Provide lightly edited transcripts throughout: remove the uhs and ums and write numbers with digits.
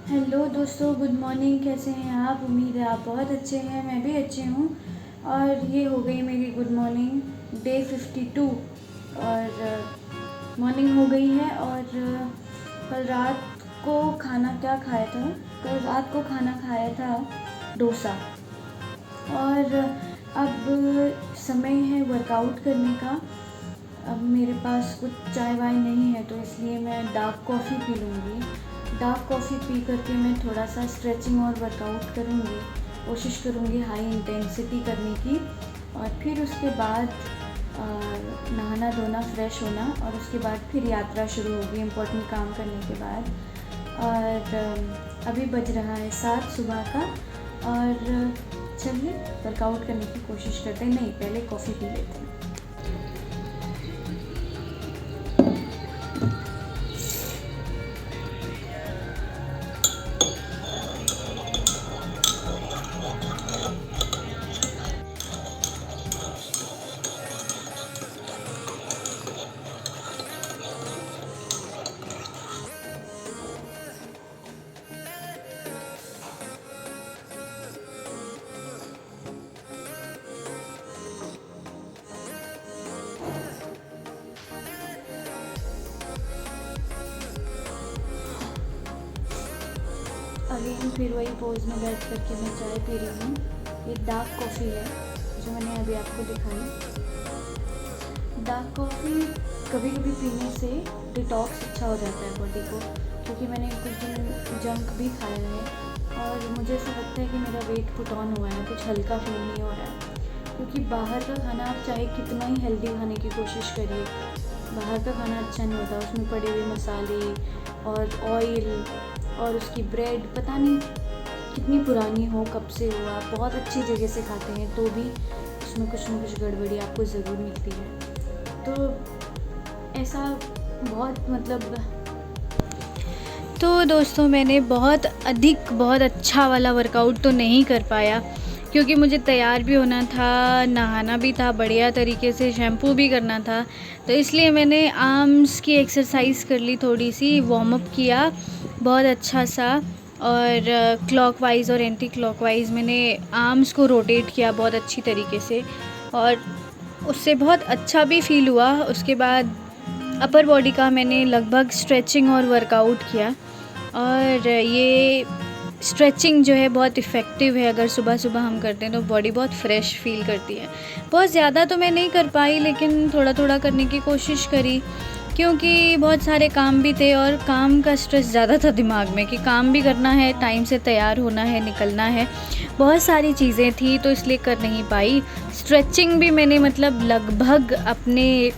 Hello दोस्तों, good morning. कैसे हैं आप? उम्मीद है आप बहुत अच्छे हैं। मैं भी अच्छी हूँ। और ये हो गई मेरी गुड मॉर्निंग डे 52 और मॉर्निंग हो गई है। और कल रात को खाना क्या खाया था? कल रात को खाना खाया था डोसा। और अब समय है वर्कआउट करने का। अब मेरे पास कुछ चाय वाय नहीं है, तो इसलिए मैं डार्क कॉफ़ी पी लूँगी। डार्क कॉफ़ी पी करके मैं थोड़ा सा स्ट्रेचिंग और वर्कआउट करूँगी। कोशिश करूँगी हाई इंटेंसिटी करने की। और फिर उसके बाद नहाना धोना, फ्रेश होना, और उसके बाद फिर यात्रा शुरू होगी इम्पोर्टेंट काम करने के बाद। और अभी बज रहा है 7 सुबह का। और चलिए वर्कआउट करने की कोशिश करते हैं। नहीं, पहले कॉफ़ी पी लेते हैं। अगेन फिर वही पोज में बैठ करके मैं चाय पी रही हूँ। ये डार्क कॉफ़ी है जो मैंने अभी आपको दिखाई। डार्क कॉफ़ी कभी कभी पीने से डिटॉक्स अच्छा हो जाता है बॉडी को, क्योंकि मैंने कुछ दिन जंक भी खाया है और मुझे ऐसा लगता है कि मेरा वेट पुट ऑन हुआ है, कुछ हल्का फील नहीं हो रहा है। क्योंकि बाहर का खाना आप चाहे कितना ही हेल्दी खाने की कोशिश करिए, बाहर का खाना अच्छा नहीं होता। उसमें पड़े हुए मसाले और ऑयल और उसकी ब्रेड पता नहीं कितनी पुरानी हो, कब से हो। आप बहुत अच्छी जगह से खाते हैं तो भी उसमें कुछ ना कुछ गड़बड़ी आपको ज़रूर मिलती है। तो ऐसा तो दोस्तों, मैंने बहुत अच्छा वाला वर्कआउट तो नहीं कर पाया, क्योंकि मुझे तैयार भी होना था, नहाना भी था बढ़िया तरीके से, शैम्पू भी करना था। तो इसलिए मैंने आर्म्स की एक्सरसाइज कर ली, थोड़ी सी वार्म अप किया बहुत अच्छा सा। और क्लॉकवाइज़ और एंटी क्लॉकवाइज़ मैंने आर्म्स को रोटेट किया बहुत अच्छी तरीके से, और उससे बहुत अच्छा भी फील हुआ। उसके बाद अपर बॉडी का मैंने लगभग स्ट्रेचिंग और वर्कआउट किया। और ये स्ट्रेचिंग जो है बहुत इफ़ेक्टिव है। अगर सुबह सुबह हम करते हैं तो बॉडी बहुत फ्रेश फील करती है। बहुत ज़्यादा तो मैं नहीं कर पाई, लेकिन थोड़ा थोड़ा करने की कोशिश करी, क्योंकि बहुत सारे काम भी थे और काम का स्ट्रेस ज़्यादा था दिमाग में कि काम भी करना है, टाइम से तैयार होना है, निकलना है, बहुत सारी चीज़ें थी, तो इसलिए कर नहीं पाई। स्ट्रेचिंग भी मैंने लगभग अपने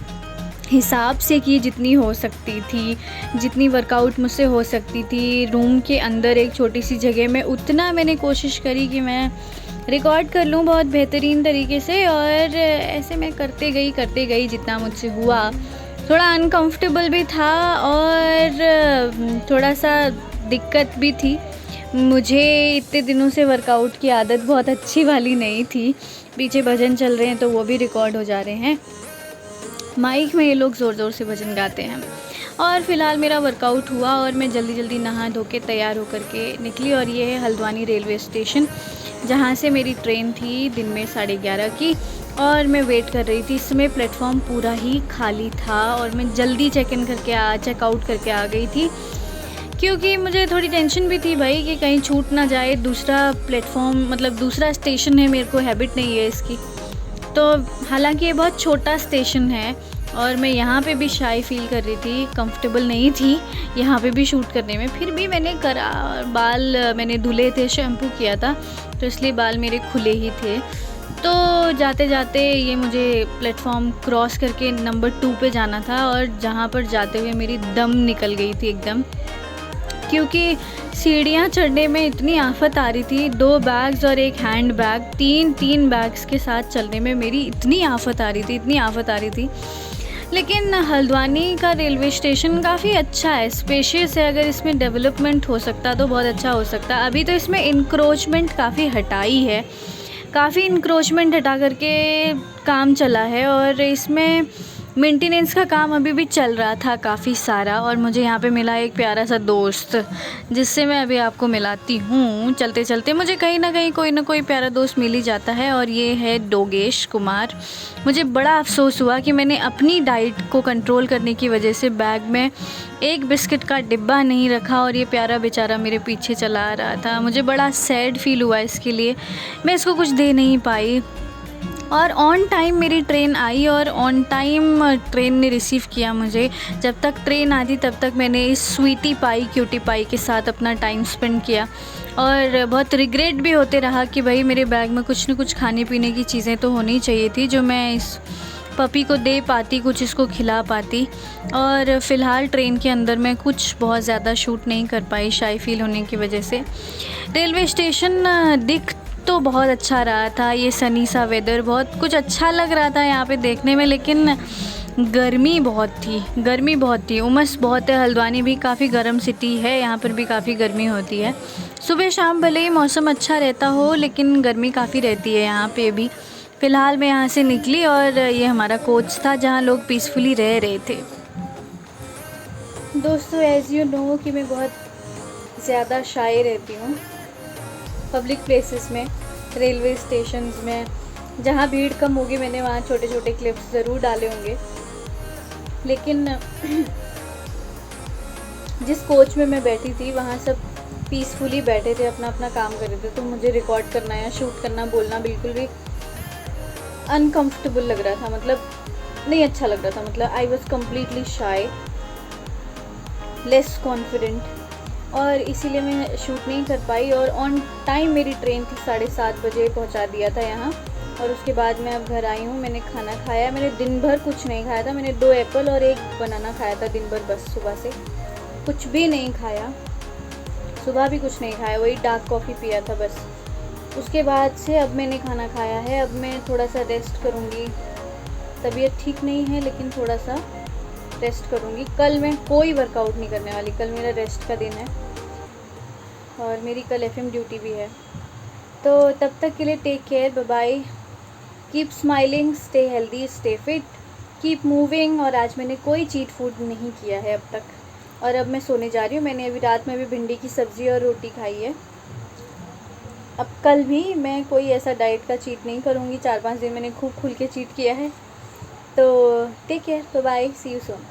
हिसाब से की, जितनी हो सकती थी, जितनी वर्कआउट मुझसे हो सकती थी रूम के अंदर एक छोटी सी जगह में, उतना मैंने कोशिश करी कि मैं रिकॉर्ड कर लूँ बहुत बेहतरीन तरीके से। और ऐसे मैं करते गई जितना मुझसे हुआ। थोड़ा अनकंफर्टेबल भी था और थोड़ा सा दिक्कत भी थी। मुझे इतने दिनों से वर्कआउट की आदत बहुत अच्छी वाली नहीं थी। पीछे भजन चल रहे हैं तो वो भी रिकॉर्ड हो जा रहे हैं, माइक में ये लोग ज़ोर ज़ोर से भजन गाते हैं। और फ़िलहाल मेरा वर्कआउट हुआ और मैं जल्दी जल्दी नहा धो के तैयार होकर के निकली। और ये है हल्द्वानी रेलवे स्टेशन, जहाँ से मेरी ट्रेन थी दिन में 11:30 की, और मैं वेट कर रही थी। इस समय प्लेटफॉर्म पूरा ही खाली था और मैं जल्दी चेकआउट करके आ गई थी, क्योंकि मुझे थोड़ी टेंशन भी थी भाई कि कहीं छूट ना जाए। दूसरा प्लेटफॉर्म दूसरा स्टेशन है, मेरे को हैबिट नहीं है इसकी। तो हालांकि ये बहुत छोटा स्टेशन है और मैं यहाँ पे भी शाई फील कर रही थी, कंफर्टेबल नहीं थी यहाँ पे भी शूट करने में। फिर भी मैंने करा। बाल मैंने धुले थे, शैम्पू किया था, तो इसलिए बाल मेरे खुले ही थे। तो जाते जाते ये मुझे प्लेटफॉर्म क्रॉस करके नंबर 2 पे जाना था, और जहाँ पर जाते हुए मेरी दम निकल गई थी एकदम, क्योंकि सीढ़ियाँ चढ़ने में इतनी आफत आ रही थी। 2 बैग्स और एक हैंड बैग, तीन बैग्स के साथ चलने में मेरी इतनी आफत आ रही थी। लेकिन हल्द्वानी का रेलवे स्टेशन काफ़ी अच्छा है, स्पेशियस है। अगर इसमें डेवलपमेंट हो सकता तो बहुत अच्छा हो सकता। अभी तो इसमें इंक्रोचमेंट काफ़ी हटा करके काम चला है, और इसमें मेंटेनेंस का काम अभी भी चल रहा था काफ़ी सारा, और मुझे यहाँ पे मिला एक प्यारा सा दोस्त जिससे मैं अभी आपको मिलाती हूँ। चलते चलते मुझे कहीं ना कहीं कोई ना कोई प्यारा दोस्त मिल ही जाता है, और ये है डोगेश कुमार। मुझे बड़ा अफसोस हुआ कि मैंने अपनी डाइट को कंट्रोल करने की वजह से बैग में एक बिस्किट का डिब्बा नहीं रखा, और ये प्यारा बेचारा मेरे पीछे चला आ रहा था। मुझे बड़ा सैड फील हुआ इसके लिए, मैं इसको कुछ दे नहीं पाई। और ऑन टाइम मेरी ट्रेन आई, और ऑन टाइम ट्रेन ने रिसीव किया मुझे। जब तक ट्रेन आती तब तक मैंने इस स्वीटी पाई क्यूटी पाई के साथ अपना टाइम स्पेंड किया, और बहुत रिग्रेट भी होते रहा कि भाई मेरे बैग में कुछ न कुछ खाने पीने की चीज़ें तो होनी चाहिए थी जो मैं इस पपी को दे पाती, कुछ इसको खिला पाती। और फ़िलहाल ट्रेन के अंदर मैं कुछ बहुत ज़्यादा शूट नहीं कर पाई, शाई फील होने की वजह से। रेलवे स्टेशन दिख तो बहुत अच्छा रहा था, ये सनी सा वेदर, बहुत कुछ अच्छा लग रहा था यहाँ पे देखने में, लेकिन गर्मी बहुत थी, उमस बहुत है। हल्द्वानी भी काफ़ी गर्म सिटी है, यहाँ पर भी काफ़ी गर्मी होती है। सुबह शाम भले ही मौसम अच्छा रहता हो, लेकिन गर्मी काफ़ी रहती है यहाँ पे भी। फ़िलहाल मैं यहाँ से निकली, और ये हमारा कोच था जहाँ लोग पीसफुली रह रहे थे। दोस्तों, एज़ यू नो कि मैं बहुत ज़्यादा शाय रहती हूँ पब्लिक प्लेसेस में, रेलवे स्टेशंस में, जहाँ भीड़ कम होगी मैंने वहाँ छोटे छोटे क्लिप्स ज़रूर डाले होंगे। लेकिन जिस कोच में मैं बैठी थी वहाँ सब पीसफुली बैठे थे, अपना अपना काम कर रहे थे, तो मुझे रिकॉर्ड करना या शूट करना, बोलना बिल्कुल भी अनकम्फर्टेबल लग रहा था, मतलब नहीं अच्छा लग रहा था। मतलब I was completely shy, less confident, और इसीलिए मैं शूट नहीं कर पाई। और ऑन टाइम मेरी ट्रेन थी, 7:30 बजे पहुंचा दिया था यहाँ। और उसके बाद मैं अब घर आई हूँ, मैंने खाना खाया। मैंने दिन भर कुछ नहीं खाया था, मैंने 2 एप्पल और 1 बनाना खाया था दिन भर, बस। सुबह से कुछ भी नहीं खाया, सुबह भी कुछ नहीं खाया, वही डार्क कॉफ़ी पिया था बस। उसके बाद से अब मैंने खाना खाया है, अब मैं थोड़ा सा रेस्ट करूँगी। तबीयत ठीक नहीं है, लेकिन थोड़ा सा रेस्ट करूँगी। कल मैं कोई वर्कआउट नहीं करने वाली, कल मेरा रेस्ट का दिन है, और मेरी कल एफएम ड्यूटी भी है। तो तब तक के लिए take care, bye bye, keep smiling, stay healthy, stay fit, keep moving. और आज मैंने कोई चीट फूड नहीं किया है अब तक, और अब मैं सोने जा रही हूँ। मैंने अभी रात में भी भिंडी की सब्ज़ी और रोटी खाई है। अब कल भी मैं कोई ऐसा डाइट का चीट नहीं करूँगी। 4-5 दिन मैंने खूब खुल के चीट किया है। तो take care, bye bye, see you soon.